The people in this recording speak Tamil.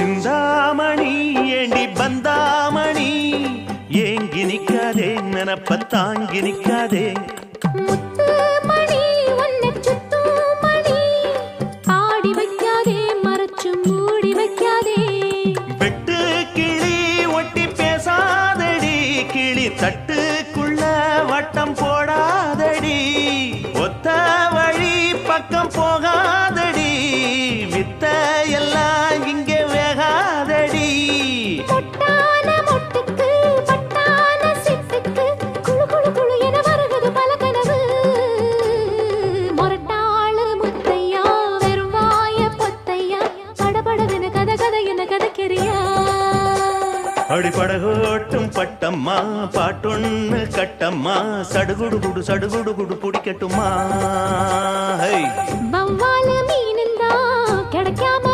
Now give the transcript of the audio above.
சிந்தாமணி ஏண்டி பந்தாமணி ஏங்கி நிக்காதே நினப்ப தாங்கி நிக்காதே தட்டுக்குள்ள வட்டம் போடாதடி ஒத்த வழி பக்கம் போகாதடி வித்த எல்லாம் இங்கே வேகாதடி பொட்டான மொட்டுக்கு பட்டான சிட்டுக்கு குளு குளு குளு என வருகுது பல கனவு மொரட்டாளு முத்தையா வெறும் வாய பொத்தையா படபடவென கத கதை என கதைக்கிறியா அடிப்படகோட்டும் பட்டம்மா பாட்டொன்னு கட்டம்மா சடுகுடு குடு சடுகுடு குடு பிடிக்கட்டுமா வவ்வால மீனுந்தா கிடைக்காம